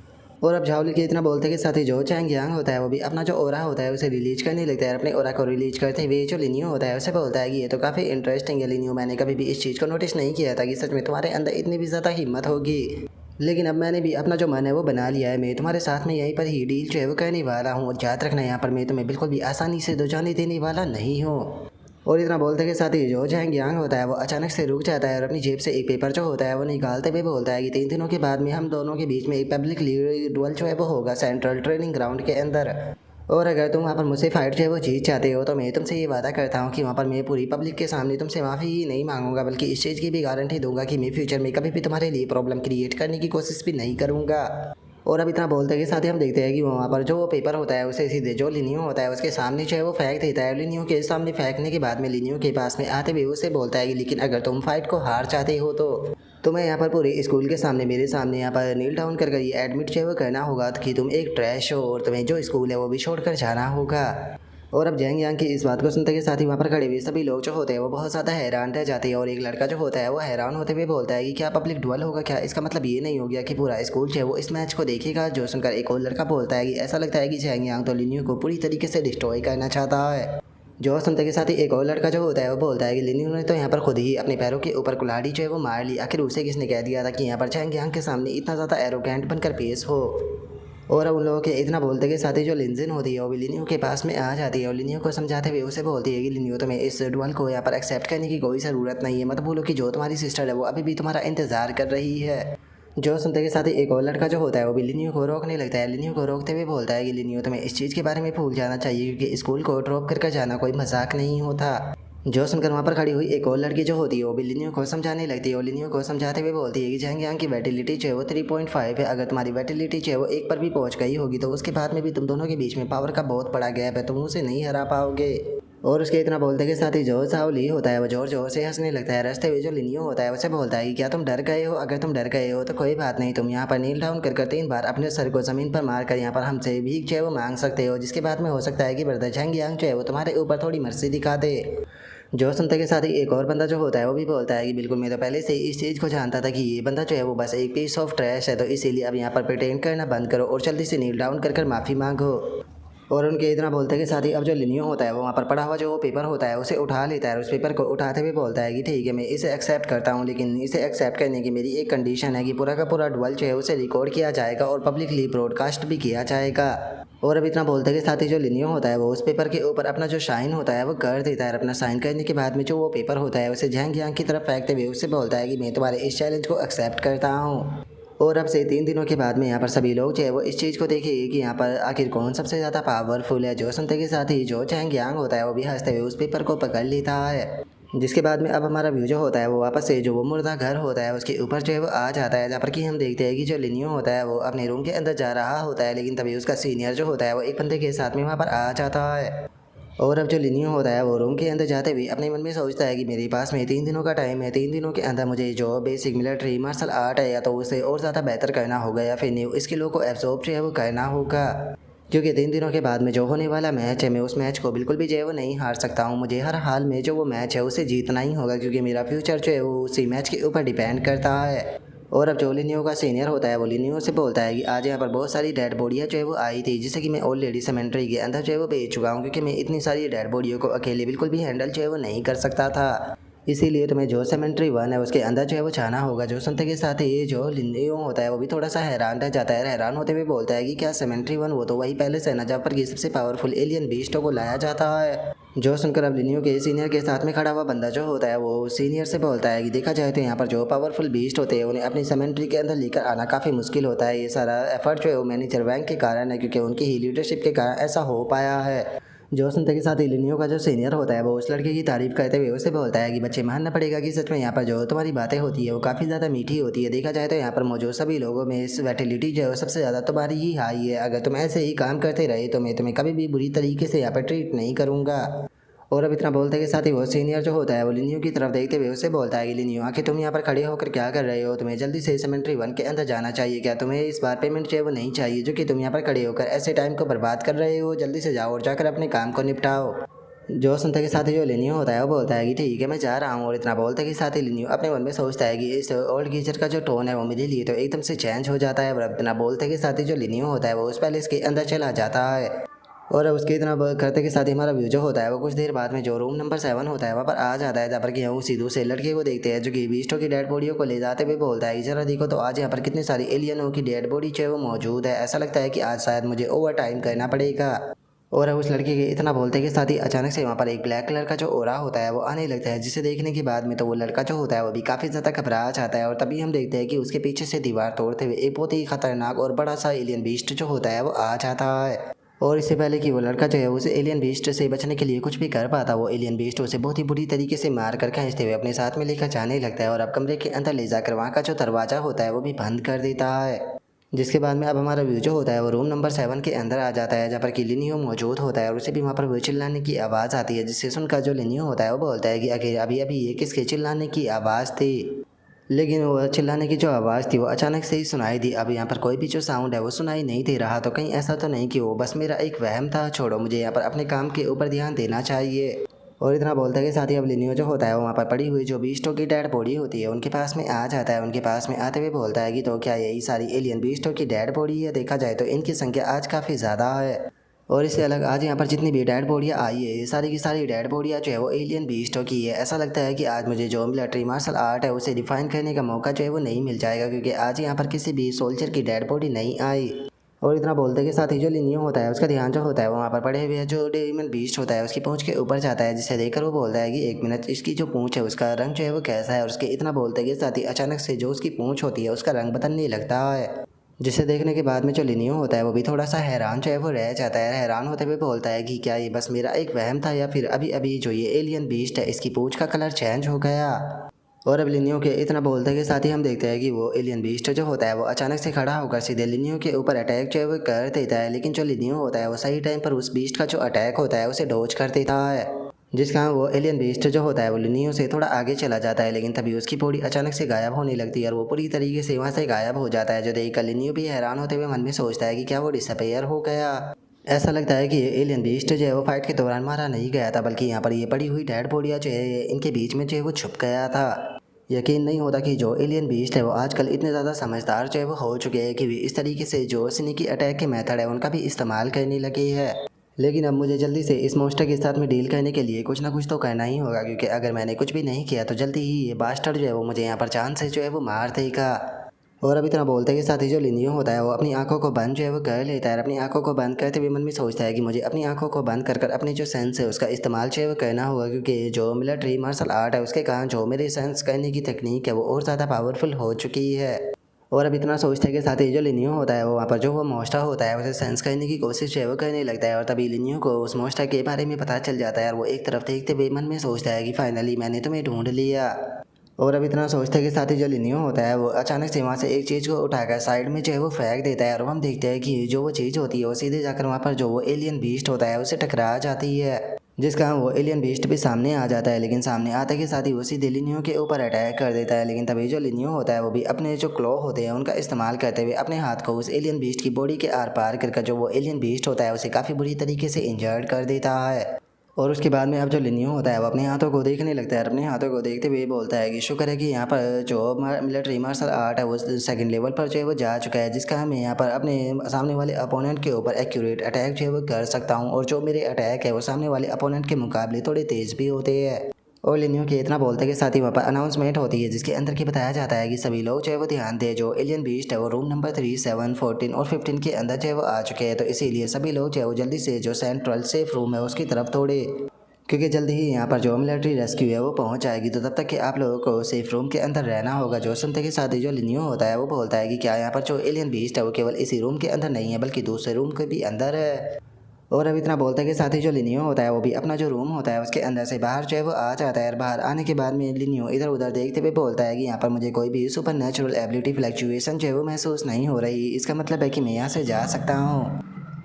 और अब झावली के इतना बोलते के साथ ही जो चैंग यांग होता है वो भी अपना जो ओरा होता है उसे रिलीज करने लगता है। अपने ओरा को रिलीज करते हुए जो लिनियो होता है उसे बोलता है कि ये तो काफ़ी इंटरेस्टिंग है लिनियो, मैंने कभी भी इस चीज़ को नोटिस नहीं किया था कि सच में तुम्हारे अंदर इतनी भी ज़्यादा हिम्मत होगी, लेकिन अब मैंने भी अपना जो मन है वो बना लिया है, मैं तुम्हारे साथ में यहीं पर ही डील जो है वो करने वाला हूँ। और याद रखना यहाँ पर मैं तुम्हें बिल्कुल भी आसानी से दो जाने देने वाला नहीं हूँ। और इतना बोलते के साथ ही जो जैंग यांग होता है वो अचानक से रुक जाता है और अपनी जेब से एक पेपर जो होता है वो निकालते हुए बोलता है कि 3 दिनों के बाद में हम दोनों के बीच में एक पब्लिक डुअल जो है वो होगा सेंट्रल ट्रेनिंग ग्राउंड के अंदर। और अगर तुम वहाँ पर मुझसे फाइट जो है वो जीत चाहते हो तो मैं तुमसे ये वादा करता हूँ कि वहाँ पर मैं पूरी पब्लिक के सामने तुमसे माफ़ी ही नहीं मांगूंगा, बल्कि इस चीज़ की भी गारंटी दूंगा कि मैं फ्यूचर में कभी भी तुम्हारे लिए प्रॉब्लम क्रिएट करने की कोशिश भी नहीं करूँगा। और अब इतना बोलते के साथ ही हम देखते हैं कि वहाँ पर जो पेपर होता है उसे सीधे जो लिनियो होता है उसके सामने जो है वो फेंक देता है। लिनियो के सामने फेंकने के बाद में लिनियो के पास में आते हुए उसे बोलता है कि लेकिन अगर तुम फाइट को हार चाहते हो तो तुम्हें यहाँ पर पूरे स्कूल के सामने मेरे सामने यहाँ पर नील डाउन कर ये एडमिट जो है वो करना होगा कि तुम एक ट्रैश हो और तुम्हें जो स्कूल है वो भी छोड़कर जाना होगा। और अब जैंग यांग की इस बात को सुनते के साथ ही वहाँ पर खड़े हुए सभी लोग जो होते हैं वो बहुत ज़्यादा हैरान रह जाते हैं। और एक लड़का जो होता है वो हैरान होते हुए बोलता है कि क्या पब्लिक डुअल होगा क्या, इसका मतलब ये नहीं हो गया कि पूरा स्कूल जो है वो इस मैच को देखेगा। जो सुनकर एक और लड़का बोलता है कि ऐसा लगता है कि जैंग यांग तो लिनियो को पूरी तरीके से डिस्ट्रॉय करना चाहता है। जो सुनते के साथ ही एक और लड़का जो होता है वो बोलता है कि लिनियो ने तो यहाँ पर खुद ही अपने पैरों के ऊपर कुल्हाड़ी जो है वो मार ली। आखिर उसे किसने कह दिया था कि यहाँ पर चैंग यांग के सामने इतना ज़्यादा एरोगेंट बनकर पेश हो। और अब उन लोगों के इतना बोलते के साथ ही जो लिनजिन होती है वो भी लिनियो के पास में आ जाती है और लिनियो को समझाते हुए उसे बोलती है कि लिनियो तुम्हें इस डुअल को यहाँ पर एक्सेप्ट करने की कोई ज़रूरत नहीं है। मत भूलो कि जो तुम्हारी सिस्टर है वो अभी भी तुम्हारा इंतज़ार कर रही है। जो सुनते के साथ ही एक और लड़का जो होता है वो भी लिनियो को रोकने लगता है। लिनियो को रोकते हुए बोलता है कि लिनियो तुम्हें इस चीज़ के बारे में भूल जाना चाहिए क्योंकि स्कूल को ड्रॉप करके जाना कोई मजाक नहीं होता। जो सुनकर वहाँ पर खड़ी हुई एक और लड़की जो होती है वो भी लिनियो को समझाने लगती है और लिनियो को समझाते हुए बोलती है कि चैंग यांग की वैटिलिटी जो है वो 3.5 है। अगर तुम्हारी वैटिलिटी जो है वो 1 पर भी पहुँच गई होगी तो उसके बाद में भी तुम दोनों के बीच में पावर का बहुत बड़ा गैप है, तुम उसे नहीं हरा पाओगे। और उसके इतना बोलते के साथ ही जो सावली होता है वो जोर जोर से हंसने लगता है। रास्ते हुए जो लिनियो होता है उसे बोलता है कि क्या तुम डर गए हो? अगर तुम डर गए हो तो कोई बात नहीं, तुम यहाँ पर नील डाउन कर 3 बार अपने सर को ज़मीन पर मार कर यहाँ पर हमसे भीख जो है वो मांग सकते हो, जिसके बाद में हो सकता है कि ब्रदर चैंग यांग जो है वो तुम्हारे ऊपर थोड़ी मर्जी दिखा दे। जो सुनते के साथ ही एक और बंदा जो होता है वो भी बोलता है कि बिल्कुल मैं तो पहले से ही इस चीज़ को जानता था कि ये बंदा जो है वो बस एक पीस ऑफ ट्रैश है, तो इसीलिए अब यहाँ पर प्रिटेंड करना बंद करो और जल्दी से नील डाउन कर माफ़ी मांगो। और उनके इतना बोलते के साथ ही अब जो लिनियो होता है वो वहाँ पर पड़ा हुआ जो वो पेपर होता है उसे उठा लेता है और उस पेपर को उठाते हुए बोलता है कि ठीक है मैं इसे एक्सेप्ट करता हूँ, लेकिन इसे एक्सेप्ट करने की मेरी एक कंडीशन है कि पूरा का पूरा डुअल जो है उसे रिकॉर्ड किया जाएगा और पब्लिकली ब्रॉडकास्ट भी किया जाएगा। और अब इतना बोलते के साथ ही जो लिनियो होता है वो उस पेपर के ऊपर अपना जो शाइन होता है वो कर देता है। अपना साइन करने के बाद में जो वो पेपर होता है उसे झैंग यांग की तरफ फेंकते हुए उससे बोलता है कि मैं तुम्हारे इस चैलेंज को एक्सेप्ट करता हूँ। और अब से 3 दिनों के बाद में यहाँ पर सभी लोग जो है वो इस चीज़ को देखेंगे कि यहाँ पर आखिर कौन सबसे ज़्यादा पावरफुल है। जो सुनते के साथ ही जो चैंग यांग होता है वो भी हंसते हुए उस पेपर को पकड़ लेता है। जिसके बाद में अब हमारा व्यू जो होता है वो वापस से जो वो मुर्दा घर होता है उसके ऊपर जो है वो आ जाता है, जहाँ पर कि हम देखते हैं कि जो लिनियो होता है वो अपने रूम के अंदर जा रहा होता है, लेकिन तभी उसका सीनियर जो होता है वो एक बंदे के साथ में वहाँ पर आ जाता है। और अब जो लिनियो होता है वो रूम के अंदर जाते हुए अपने मन में सोचता है कि मेरे पास में 3 दिनों का टाइम है, 3 दिनों के अंदर मुझे जो बेसिक मिलिट्री मार्शल आर्ट है या तो उसे और ज़्यादा बेहतर करना होगा या फिर न्यू स्किलों को एब्जॉर्ब जो है वो करना होगा, क्योंकि 3 दिनों के बाद में जो होने वाला मैच है मैं उस मैच को बिल्कुल भी जो है वो नहीं हार सकता हूँ। मुझे हर हाल में जो वो मैच है उसे जीतना ही होगा क्योंकि मेरा फ्यूचर जो है वो उसी मैच के ऊपर डिपेंड करता है। और अब जो लिनियो का सीनियर होता है वो लिनियो से बोलता है कि आज यहाँ पर बहुत सारी डेड बॉडियाँ जो है वो आई थी, जिससे कि मैं ऑलरेडी सेमेंट्री के अंदर जो है वो भेज चुका हूँ क्योंकि मैं इतनी सारी डेड बॉडियों को अकेले बिल्कुल भी हैंडल जो है वो नहीं कर सकता था। इसीलिए तुम्हें जो सेमेंट्री 1 है उसके अंदर जो है वो जाना होगा। जो सुनते के साथ ही जो लिनियो होता है वो भी थोड़ा सा हैरान रह जाता है। हैरान होते हुए बोलता है कि क्या सेमेंट्री 1 वो तो वही पहले से ना जहाँ पर कि सबसे पावरफुल एलियन बीस्टों को लाया जाता है। जो सुनकर अब लिनियो के सीनियर के साथ में खड़ा हुआ बंदा जो होता है वो सीनियर से बोलता है कि देखा जाए तो यहाँ पर जो पावरफुल बीस्ट होते हैं उन्हें अपनी सेमेंट्री के अंदर लेकर आना काफ़ी मुश्किल होता है। ये सारा एफर्ट जो है वो मैनेजर वैंग के कारण है क्योंकि उनकी ही लीडरशिप के कारण ऐसा हो पाया है। जो सुनते के साथ ही लिनियो का जो सीनियर होता है वो उस लड़के की तारीफ करते हुए उसे बोलता है कि बच्चे मानना पड़ेगा कि सच में यहाँ पर जो तुम्हारी बातें होती है वो काफ़ी ज़्यादा मीठी होती है। देखा जाए तो यहाँ पर मौजूद सभी लोगों में इस वैटिलिटी जो है सबसे ज़्यादा तुम्हारी ही हाई है। अगर तुम ऐसे ही काम करते रहे तो मैं तुम्हें कभी भी बुरी तरीके से यहाँ पर ट्रीट नहीं करूँगा। और अब इतना बोलते के साथ ही वो सीनियर जो होता है वो लिनियो की तरफ देखते हुए उससे बोलता है कि लिनियो आखिर तुम यहाँ पर खड़े होकर क्या कर रहे हो? तुम्हें जल्दी से सेमेंट्री 1 के अंदर जाना चाहिए। क्या तुम्हें इस बार पेमेंट जो है वो नहीं चाहिए जो कि तुम यहाँ पर खड़े होकर ऐसे टाइम को बर्बाद कर रहे हो? जल्दी से जाओ और जाकर अपने काम को निपटाओ। जो सुनते के साथ ही जो लिनियो होता है वो बोलता है कि ठीक है मैं जा रहा हूँ। और इतना बोलते के साथ ही लिनियो अपने मन में सोचता है कि इस ओल्ड गीजर का जो टोन है वो मेरे लिए तो एकदम से चेंज हो जाता है। और इतना बोलते के साथ ही जो लिनियो होता है वो उस पैलेस के अंदर चला जाता है। और अब उसके इतना करते के साथ ही हमारा व्यू जो होता है वो कुछ देर बाद में जो रूम नंबर 7 होता है वहाँ पर आ जाता है, जहाँ पर कि हम उसी दूसरे लड़के को देखते हैं जो कि बीस्टों की डेड बॉडियों को ले जाते हुए बोलता है जरा देखो तो आज यहाँ पर कितनी सारी एलियनों की डेड बॉडी जो है वो मौजूद है। ऐसा लगता है कि आज शायद मुझे ओवर टाइम करना पड़ेगा। और अब उस लड़के के इतना बोलते के साथ ही अचानक से वहाँ पर एक ब्लैक कलर का जो ओरा होता है वो आने लगता है, जिसे देखने के बाद में तो वो लड़का जो होता है वो भी काफ़ी ज़्यादा घबरा जाता है। और तभी हम देखते हैं कि उसके पीछे से दीवार तोड़ते हुए एक बहुत ही खतरनाक और बड़ा सा एलियन बीस्ट जो होता है वो आ जाता है। और इससे पहले कि वो लड़का जो है उसे एलियन बीस्ट से बचने के लिए कुछ भी कर पाता, वो एलियन बीस्ट उसे बहुत ही बुरी तरीके से मार कर खींचते हुए अपने साथ में लेकर जाने लगता है और अब कमरे के अंदर ले जाकर वहाँ का जो दरवाज़ा होता है वो भी बंद कर देता है। जिसके बाद में अब हमारा व्यू जो होता है वो रूम नंबर 7 के अंदर आ जाता है, जहाँ पर कि लिनियो मौजूद होता है और उसे भी वहाँ पर वो चिल्लाने की आवाज़ आती है, जिससे सुनकर जो लिनियो होता है वो बोलता है कि आखिर अभी अभी ये किसके चिल्लाने की आवाज़ थी। लेकिन वो चिल्लाने की जो आवाज़ थी वो अचानक से ही सुनाई दी। अब यहाँ पर कोई भी जो साउंड है वो सुनाई नहीं दे रहा, तो कहीं ऐसा तो नहीं कि वो बस मेरा एक वहम था। छोड़ो, मुझे यहाँ पर अपने काम के ऊपर ध्यान देना चाहिए। और इतना बोलते के साथ ही अब लिनियो जो होता है वो वहाँ पर पड़ी हुई जो बीस्टों की डेड बॉडी होती है उनके पास में आ जाता है। उनके पास में आते हुए बोलता है कि तो क्या यही सारी एलियन बीस्टों की डेड बॉडी है? देखा जाए तो इनकी संख्या आज काफ़ी ज़्यादा है। और इससे अलग आज यहाँ पर जितनी भी डेड बॉडियाँ आई है ये सारी की सारी डेड बॉडियाँ जो है वो एलियन बीस्टों की है। ऐसा लगता है कि आज मुझे जो मिलिट्री मार्शल आर्ट है उसे डिफाइन करने का मौका जो है वो नहीं मिल जाएगा, क्योंकि आज यहाँ पर किसी भी सोल्जर की डेड बॉडी नहीं आई। और इतना बोलते के साथ ही जो लिनियो होता है उसका ध्यान जो होता है वो वहाँ पर पड़े हुए जो डेमन बीस्ट होता है उसकी पूंछ के ऊपर जाता है, जिसे देखकर वो बोलता है कि 1 मिनट, इसकी जो पूंछ है उसका रंग जो है वो कैसा है। और उसके इतना बोलते के साथ ही अचानक से जो उसकी पूंछ होती है उसका रंग बदलने लगता है, जिसे देखने के बाद में जो लिनियो होता है वो भी थोड़ा सा हैरान जो है वो रह जाता है। हैरान होते हुए बोलता है कि क्या ये बस मेरा एक वहम था या फिर अभी अभी जो ये एलियन बीस्ट है इसकी पूंछ का कलर चेंज हो गया। और अब लिनियो के इतना बोलते के साथ ही हम देखते हैं कि वो एलियन बीस्ट जो होता है वो अचानक से खड़ा होकर सीधे लिनियो के ऊपर अटैक जो है वो कर देता है। लेकिन जो लिनियो होता है वो सही टाइम पर उस बीस्ट का जो अटैक होता है उसे डॉज कर देता है, जिस कारण वो एलियन बीस्ट जो होता है वो लिनियो से थोड़ा आगे चला जाता है। लेकिन तभी उसकी बॉडी अचानक से गायब होने लगती है और वो पूरी तरीके से वहाँ से गायब हो जाता है, जो देखकर लिनियो भी हैरान होते हुए मन में सोचता है कि क्या वो डिसअपेयर हो गया। ऐसा लगता है कि ये एलियन बीस्ट जो है वो फाइट के दौरान मारा नहीं गया था, बल्कि यहाँ पर ये पड़ी हुई डेड बॉडियाँ जो है इनके बीच में जो है वो छुप गया था। यकीन नहीं होता कि जो एलियन बीस्ट है वो आजकल इतने ज़्यादा समझदार जो है वो हो चुके हैं कि वे इस तरीके से जो स्नीकी अटैक के मेथड है उनका भी इस्तेमाल करने लगे है। लेकिन अब मुझे जल्दी से इस मॉन्स्टर के साथ में डील करने के लिए कुछ ना कुछ तो करना ही होगा, क्योंकि अगर मैंने कुछ भी नहीं किया तो जल्दी ही ये बास्टर्ड जो है वो मुझे यहाँ पर चांद से जो है वो मार देगा। और अब इतना बोलते के साथ ही जो लिनियो होता है वो अपनी आंखों को बंद जो है वो कर लेता है। अपनी आंखों को बंद करते हुए मन में सोचता है कि मुझे अपनी आंखों को बंद कर अपने जो सेंस है उसका इस्तेमाल जो है वो करना होगा, क्योंकि जो मिलिट्री मार्शल आर्ट है उसके कारण जो मेरे सेंस करने की तकनीक है वो और ज़्यादा पावरफुल हो चुकी है। और अब इतना सोचते के साथ ही जो लिनियो होता है वो वहाँ पर जो वो मॉन्स्टर होता है उसे सेंस करने की कोशिश जो है वो करने लगता है। और तभी लिनियो को उस मॉन्स्टर के बारे में पता चल जाता है और वो एक तरफ देखते हुए मन में सोचता है कि फाइनली मैंने तुम्हें ढूंढ लिया। और अब इतना सोचते के साथ ही जो लिनियो होता है वो अचानक से वहाँ से एक चीज़ को उठाकर साइड में जो है वो फेंक देता है। और हम देखते हैं कि जो वो चीज़ होती है वो सीधे जाकर वहाँ पर जो वो एलियन बीस्ट होता है उसे टकरा जाती है, जिस कारण वो एलियन बीस्ट भी सामने आ जाता है। लेकिन सामने आते के साथ ही वो सीधे लिनियो के ऊपर अटैक कर देता है। लेकिन तभी जो लिनियो होता है वो भी अपने जो क्लॉ होते हैं उनका इस्तेमाल करते हुए अपने हाथ को उस एलियन बीस्ट की बॉडी के आर पार कर जो वो एलियन बीस्ट होता है उसे काफ़ी बुरी तरीके से इंजर्ड कर देता है। और उसके बाद में अब जो लिनियो होता है वो अपने हाथों को देखने लगता है। अपने हाथों को देखते हुए बोलता है कि शुक्र है कि यहाँ पर जो मिलिट्री मार्शल आर्ट है वो सेकंड लेवल पर जो है वो जा चुका है, जिसका मैं यहाँ पर अपने सामने वाले अपोनेंट के ऊपर एक्यूरेट अटैक जो है वो कर सकता हूँ। और जो मेरे अटैक है वो सामने वाले अपोनेंट के मुकाबले थोड़े तेज़ भी होते हैं। और लिनियो के इतना बोलते के साथ ही वहाँ पर अनाउंसमेंट होती है, जिसके अंदर की बताया जाता है कि सभी लोग जो है वो ध्यान दें, जो एलियन बीस्ट है वो रूम नंबर 3, 7, 14 और 15 के अंदर जो है वो आ चुके हैं। तो इसीलिए सभी लोग जो है वो जल्दी से जो सेंट्रल सेफ रूम है उसकी तरफ दौड़े, क्योंकि जल्दी ही यहाँ पर जो मिलिट्री रेस्क्यू है वो पहुँच जाएगी। तो तब तक कि आप लोगों को सेफ रूम के अंदर रहना होगा। जो सुनते के साथ ही जो लिनियो होता है वो बोलता है कि क्या यहाँ पर जो एलियन बीस्ट है वो केवल इसी रूम के अंदर नहीं है बल्कि दूसरे रूम के भी अंदर है। और अब इतना बोलते के साथ ही जो लिनियो होता है वो भी अपना जो रूम होता है उसके अंदर से बाहर जो है वो आ जाता है। और बाहर आने के बाद में लिनियो इधर उधर देखते हुए बोलता है कि यहाँ पर मुझे कोई भी सुपर नेचुरल एबिलिटी फ्लक्चुएशन जो है वो महसूस नहीं हो रही, इसका मतलब है कि मैं यहाँ से जा सकता हूँ।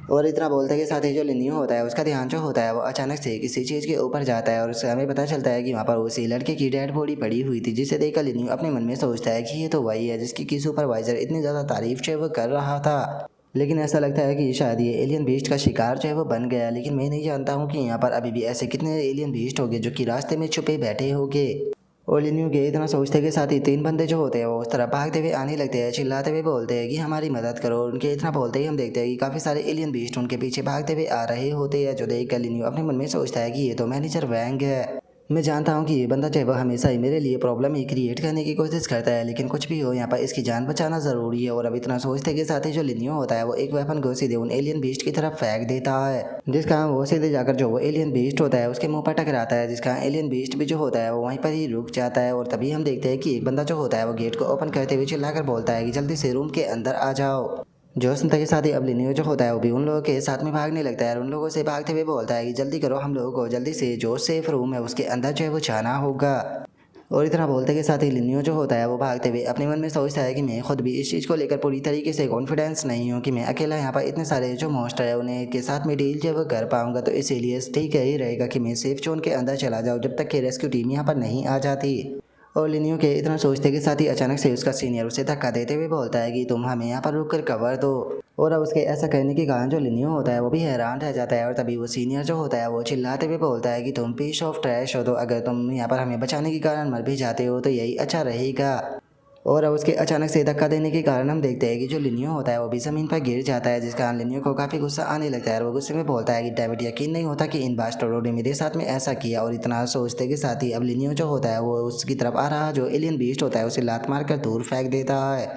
और इतना बोलते के साथ ही जो लिनियो होता है उसका ध्यान जो होता है वो अचानक से किसी चीज़ के ऊपर जाता है और उससे हमें पता चलता है कि वहाँ पर उसी लड़के की डेड बॉडी पड़ी हुई थी, जिसे देखकर लिनियो अपने मन में सोचता है कि ये तो वही है जिसकी की सुपरवाइजर इतनी ज़्यादा तारीफ जो है वो कर रहा था। लेकिन ऐसा लगता है कि शायद ये एलियन बीस्ट का शिकार जो है वो बन गया। लेकिन मैं नहीं जानता हूँ कि यहाँ पर अभी भी ऐसे कितने एलियन बीस्ट होंगे जो कि रास्ते में छुपे बैठे होंगे। और लिनियो के इतना सोचते के साथ ही 3 बंदे जो होते हैं वो उस तरह भागते हुए आने लगते हैं, चिल्लाते हुए बोलते हैं कि हमारी मदद करो। उनके इतना बोलते ही हम देखते हैं कि काफ़ी सारे एलियन बीस्ट उनके पीछे भागते हुए आ रहे होते हैं, जो देख कर लिनियो अपने मन में सोचता है कि ये तो मैनेजर वैंग है। मैं जानता हूँ कि ये बंदा जो है वो हमेशा ही मेरे लिए प्रॉब्लम ही क्रिएट करने की कोशिश करता है, लेकिन कुछ भी हो यहाँ पर इसकी जान बचाना ज़रूरी है। और अब इतना सोचते के साथ ही जो लिनियो होता है वो एक वेपन को सीधे उन एलियन बीस्ट की तरफ फेंक देता है, जिसका वो सीधे जाकर जो वो एलियन बीस्ट होता है उसके मुंह पर टकराता है, जिसका एलियन बीस्ट भी जो होता है वो वहीं पर ही रुक जाता है। और तभी हम देखते हैं कि एक बंदा जो होता है वो गेट को ओपन करते हुए चिल्लाकर बोलता है कि जल्दी से रूम के अंदर आ जाओ। जो सुनते के साथ ही अब लिनियो जो होता है वो भी उन लोगों के साथ में भागने लगता है और उन लोगों से भागते हुए बोलता है कि जल्दी करो, हम लोगों को जल्दी से जो सेफ रूम है उसके अंदर जो है वो जाना होगा। और इतना बोलते के साथ ही लिनियो जो होता है वो भागते हुए अपने मन में सोचता है कि मैं खुद भी इस चीज़ को लेकर पूरी तरीके से कॉन्फिडेंस नहीं हूँ कि मैं अकेला यहाँ पर इतने सारे जो मॉन्स्टर है उन्हें के साथ में डील जो वो कर पाऊंगा। तो इसीलिए ठीक ही रहेगा कि मैं सेफ जोन के अंदर चला जाऊँ जब तक कि रेस्क्यू टीम यहाँ पर नहीं आ जाती। और लिनियो के इतना सोचते के साथ ही अचानक से उसका सीनियर उसे धक्का देते हुए बोलता है कि तुम हमें यहाँ पर रुक कर कवर दो। और अब उसके ऐसा कहने के कारण जो लिनियो होता है वो भी हैरान रह जाता है। और तभी वो सीनियर जो होता है वो चिल्लाते हुए बोलता है कि तुम पीस ऑफ ट्रैश हो, तो अगर तुम यहाँ पर हमें बचाने के कारण मर भी जाते हो तो यही अच्छा रहेगा। और अब उसके अचानक से धक्का देने के कारण हम देखते हैं कि जो लिनियो होता है वो भी ज़मीन पर गिर जाता है, जिस कारण लिनियो को काफ़ी गुस्सा आने लगता है और वो गुस्से में बोलता है कि डेविड, यकीन नहीं होता कि इन बास्टर्डों ने मेरे साथ में ऐसा किया। और इतना सोचते के साथ ही अब लिनियो जो होता है वो उसकी तरफ आ रहा जो एलियन बीस्ट होता है उसे लात मार कर दूर फेंक देता है।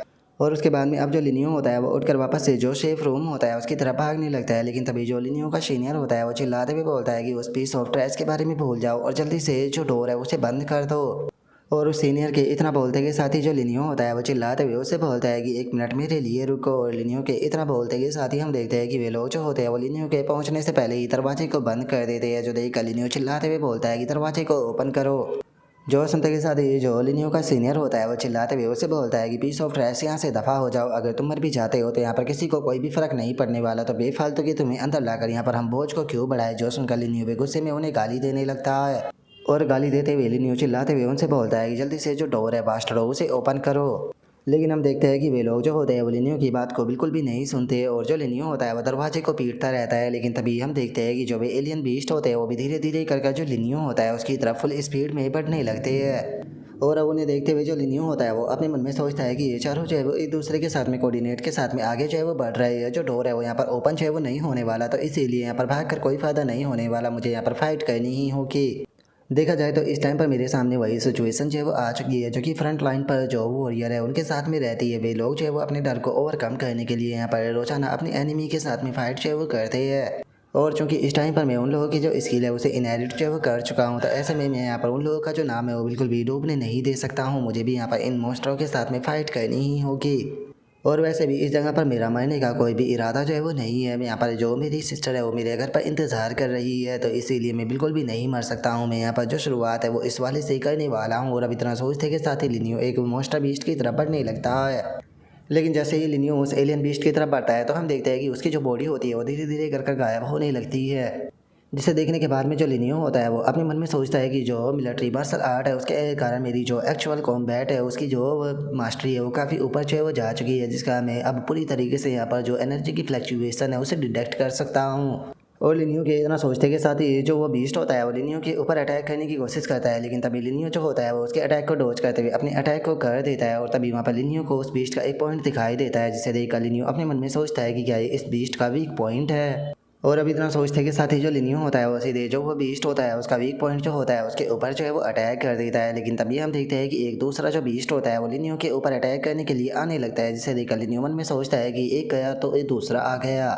और उसके बाद में अब जो लिनियो होता है वो उठकर वापस से जो शेफ रूम होता है उसकी तरफ भागने लगता है, लेकिन तभी जो लिनियो का सीनियर होता है वो चिल्लाते हुए बोलता है कि उस पीस ऑफ ट्रैश के बारे में भूल जाओ और जल्दी से जो डोर है उसे बंद कर दो। और उस सीनियर के इतना बोलते के साथ ही जो लिनियो होता है वो चिल्लाते हुए उससे बोलता है कि 1 मिनट मेरे लिए रुको। और लिनियो के इतना बोलते के साथ ही हम देखते हैं कि वे लोग जो होते हैं वो लिनियो के पहुंचने से पहले ही दरवाजे को बंद कर देते हैं, जो देखकर लिनियो चिल्लाते हुए बोलता है कि दरवाजे को ओपन करो। जो सुनते के साथ ही जो लिनियो का सीनियर होता है वो चिल्लाते हुए उससे बोलता है कि पीस ऑफ ट्रैश यहाँ से दफ़ा हो जाओ, अगर तुम मर भी जाते हो तो यहाँ पर किसी को कोई भी फर्क नहीं पड़ने वाला, तो बेफालतू की तुम्हें अंदर लाकर यहाँ पर हम बोझ को क्यों बढ़ाए। जो सुनकर लिनियो भी गुस्से में उन्हें गाली देने लगता है और गाली देते हुए लिनियो चिल्लाते हुए उनसे बोलता है कि जल्दी से जो डोर है बास्टर्डो उसे ओपन करो। लेकिन हम देखते हैं कि वे लोग जो होते हैं वो लिनियो की बात को बिल्कुल भी नहीं सुनते और जो लिनियो होता है वो दरवाजे को पीटता रहता है। लेकिन तभी हम देखते हैं कि जो वे एलियन बीस्ट होते हैं वो भी धीरे धीरे कर जो लिनियो होता है उसकी तरफ फुल स्पीड में बढ़ने लगते हैं। और अब उन्हें देखते हुए जो लिनियो होता है वो अपने मन में सोचता है कि ये चारों जो है वो एक दूसरे के साथ में कोऑर्डिनेट के साथ में आगे जो है वो बढ़ रहे हैं, जो डोर है वो यहाँ पर ओपन जो है वो नहीं होने वाला, तो इसीलिए यहाँ पर भागकर कोई फ़ायदा नहीं होने वाला, मुझे यहाँ पर फाइट करनी ही होगी। देखा जाए तो इस टाइम पर मेरे सामने वही सिचुएशन जो है वो आ चुकी है, जो कि फ्रंट लाइन पर जो वॉरियर है उनके साथ में रहती है। वे लोग जो है वो अपने डर को ओवरकम करने के लिए यहाँ पर रोजाना अपने एनिमी के साथ में फाइट जो है वो करते हैं। और चूंकि इस टाइम पर मैं उन लोगों की जो स्किल है उसे इनहेरिट जो है वो कर चुका हूँ, तो ऐसे में मैं यहाँ पर उन लोगों का जो नाम है वो बिल्कुल भी डूबने नहीं दे सकता हूँ, मुझे भी यहाँ पर इन मॉन्स्टरों के साथ में फाइट करनी ही होगी। और वैसे भी इस जगह पर मेरा मरने का कोई भी इरादा जो है वो नहीं है। मैं यहाँ पर जो मेरी सिस्टर है वो मेरे घर पर इंतज़ार कर रही है, तो इसीलिए मैं बिल्कुल भी नहीं मर सकता हूँ। मैं यहाँ पर जो शुरुआत है वो इस वाले से करने वाला हूँ। और अब इतना सोचते के साथ ही लिनियो एक मॉन्स्टर बीस्ट की तरफ बढ़ने लगता है। लेकिन जैसे ही लिनियो उस एलियन बीस्ट की तरफ बढ़ता है तो हम देखते हैं कि उसकी जो बॉडी होती है वो धीरे धीरे कर गायब होने लगती है, जिसे देखने के बाद में जो लिनियो होता है वो अपने मन में सोचता है कि जो मिलिट्री मार्शल आर्ट है उसके कारण मेरी जो एक्चुअल कॉम्बैट है उसकी जो मास्टरी है वो काफ़ी ऊपर जो है वो जा चुकी है, जिसका मैं अब पूरी तरीके से यहाँ पर जो एनर्जी की फ्लैक्चुएशन है उसे डिटेक्ट कर सकता हूँ। और लिनियो के इतना सोचते के साथ ही जो वो बीस्ट होता है वो लिनियो के ऊपर अटैक करने की कोशिश करता है, लेकिन तभी लिनियो जो होता है वो उसके अटैक को डॉज करते हुए अपने अटैक को कर देता है। और तभी वहाँ पर लिनियो को उस बीस्ट का एक पॉइंट दिखाई देता है, जिसे देखकर लिनियो अपने मन में सोचता है कि क्या ये इस बीस्ट का वीक पॉइंट है। और अब इतना सोचते के साथ ही जो लिनियो होता है वो सीधे जो वो बीस्ट होता है उसका वीक पॉइंट जो होता है उसके ऊपर जो है वो अटैक कर देता है। लेकिन तभी हम देखते हैं कि एक दूसरा जो बीस्ट होता है वो लिनियो के ऊपर अटैक करने के लिए आने लगता है, जिसे देखकर लिनियो मन में सोचता है कि एक गया तो एक दूसरा आ गया।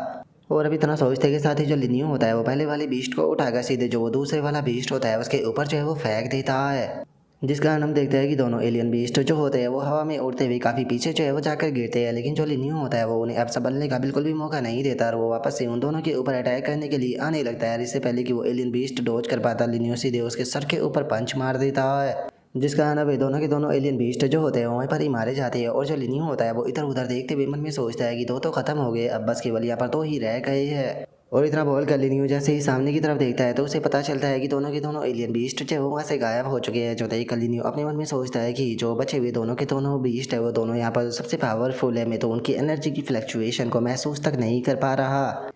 और अभी इतना सोचते के साथ ही जो लिनियो होता है वो पहले वाले बीस्ट को उठाकर सीधे जो वो दूसरे वाला बीस्ट होता है उसके ऊपर जो है वो फेंक देता है, जिस कारण हम देखते हैं कि दोनों एलियन बीस्ट जो होते हैं वो हवा में उड़ते हुए काफ़ी पीछे जो है वो जाकर गिरते हैं। लेकिन जो लिनियो होता है वो उन्हें अब संभलने का बिल्कुल भी मौका नहीं देता और वो वापस से उन दोनों के ऊपर अटैक करने के लिए आने लगता है। इससे पहले कि वो एलियन बीस्ट डॉज कर पाता, लिनियो सीधे उसके सर के ऊपर पंच मार देता है, जिस कारण अब दोनों के दोनों एलियन बीस्ट जो होते हैं वहीं पर ही मारे जाते हैं। और जो लिनियो होता है वो इधर उधर देखते हुए मन में सोचता है कि दो तो खत्म हो गए, अब बस केवल यहाँ पर दो ही रह गए हैं। और इतना बोल कर लिनियो जैसे ही सामने की तरफ देखता है तो उसे पता चलता है कि दोनों के दोनों एलियन बीस्ट जो है वो वहाँ से गायब हो चुके हैं। जो देख कर लिनियो अपने मन में सोचता है कि जो बचे हुए दोनों के दोनों बीस्ट है वो दोनों यहाँ पर सबसे पावरफुल है, मैं तो उनकी एनर्जी की फ्लैक्चुएशन को महसूस तक नहीं कर पा रहा,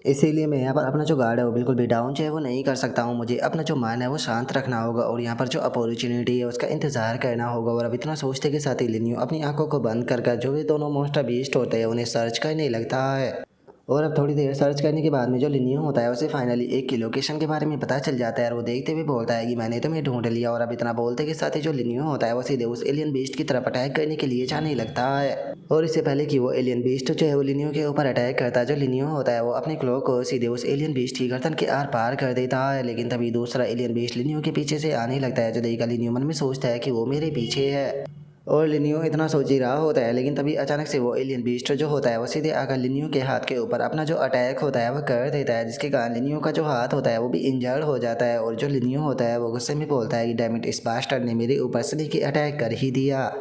इसीलिए मैं यहाँ पर अपना जो गार्ड है वो बिल्कुल भी डाउन जो है वो नहीं कर सकता हूँ। मुझे अपना जो मन है वो शांत रखना होगा और यहाँ पर जो अपॉर्चुनिटी है उसका इंतजार करना होगा। और अब इतना सोचते के साथ ही लिनियो अपनी आंखों को बंद कर जो वे दोनों मॉन्स्टर बीस्ट होते हैं उन्हें सर्च करने लगता है। और अब थोड़ी देर सर्च करने के बाद में जो लिनियो होता है उसे फाइनली एक की लोकेशन के बारे में पता चल जाता है और वो देखते हुए बोलता है कि मैंने तुम्हें ढूंढ लिया। और अब इतना बोलते के साथ ही जो लिनियो होता है वो सीधे उस एलियन बीस्ट की तरफ अटैक करने के लिए जाने लगता है। और इससे पहले कि वो एलियन बीस्ट जो है वो लिनियो के ऊपर अटैक करता है, जो लिनियो होता है वो अपने क्लो को सीधे उस एलियन बीस्ट की गर्दन के आर पार कर देता है। लेकिन तभी दूसरा एलियन बीस्ट लिनियो के पीछे से आने लगता है, जो देखकर लिनियो मन में सोचता है कि वो मेरे पीछे है। और लिनियो इतना सोच ही रहा होता है, लेकिन तभी अचानक से वो एलियन बीस्ट जो होता है वो सीधे आकर लिनियो के हाथ के ऊपर अपना जो अटैक होता है वो कर देता है, जिसके कारण लिनियो का जो हाथ होता है वो भी इंजर्ड हो जाता है। और जो लिनियो होता है वो गुस्से में बोलता है कि डैम इट, इस बास्टर्ड ने मेरे ऊपर सलीके अटैक कर ही दिया।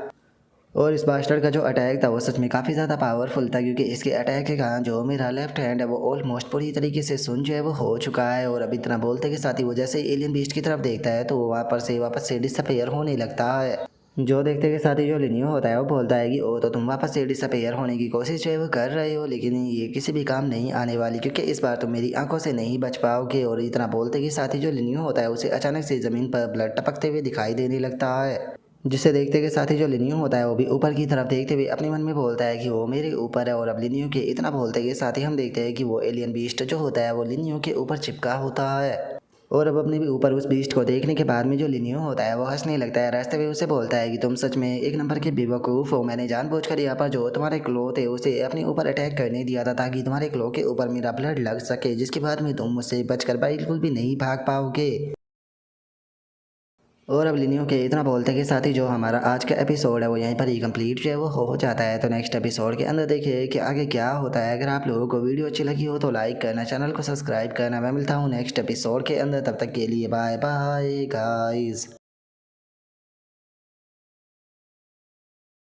और इस बास्टर्ड का जो अटैक था वो सच में काफ़ी ज़्यादा पावरफुल था, क्योंकि इसके अटैक के कारण जो मेरा लेफ्ट हैंड है वो ऑलमोस्ट पूरी तरीके से सुन जो है वो हो चुका है। और अभी इतना बोलते के साथ ही वो जैसे एलियन बीस्ट की तरफ देखता है तो वो वहाँ पर से वापस से डिसअपीयर होने लगता है। जो देखते के साथ ही जो लिनियो होता है वो बोलता है कि ओ तो तुम वापस से डिसअपीयर होने की कोशिश जो है वो कर रहे हो, लेकिन ये किसी भी काम नहीं आने वाली, क्योंकि इस बार तुम मेरी आंखों से नहीं बच पाओगे। और इतना बोलते के साथ ही जो लिनियो होता है उसे अचानक से ज़मीन पर ब्लड टपकते हुए दिखाई देने लगता है, जिसे देखते के साथ ही जो लिनियो होता है वो भी ऊपर की तरफ देखते हुए अपने मन में बोलता है कि वो मेरे ऊपर है। और अब लिनियो के इतना बोलते के साथ ही हम देखते हैं कि वो एलियन बीस्ट जो होता है वो लिनियो के ऊपर चिपका होता है। और अब अपने भी ऊपर उस बीस्ट को देखने के बाद में जो लिनियो होता है वो हंसने लगता है। रास्ते में उसे बोलता है कि तुम सच में एक नंबर के बेवकूफ़ हो। मैंने जानबूझकर यहाँ पर जो तुम्हारे क्लो थे उसे अपने ऊपर अटैक करने दिया था ताकि तुम्हारे क्लो के ऊपर मेरा ब्लड लग सके, जिसके बाद में तुम मुझसे बचकर बिल्कुल भी नहीं भाग पाओगे। और अब लिनियो के इतना बोलते के साथ ही जो हमारा आज का एपिसोड है वो यहीं पर ही कंप्लीट जो है वो हो जाता है। तो नेक्स्ट एपिसोड के अंदर देखिए कि आगे क्या होता है। अगर आप लोगों को वीडियो अच्छी लगी हो तो लाइक करना, चैनल को सब्सक्राइब करना। मैं मिलता हूँ नेक्स्ट एपिसोड के अंदर, तब तक के लिए बाय बाय गाइस।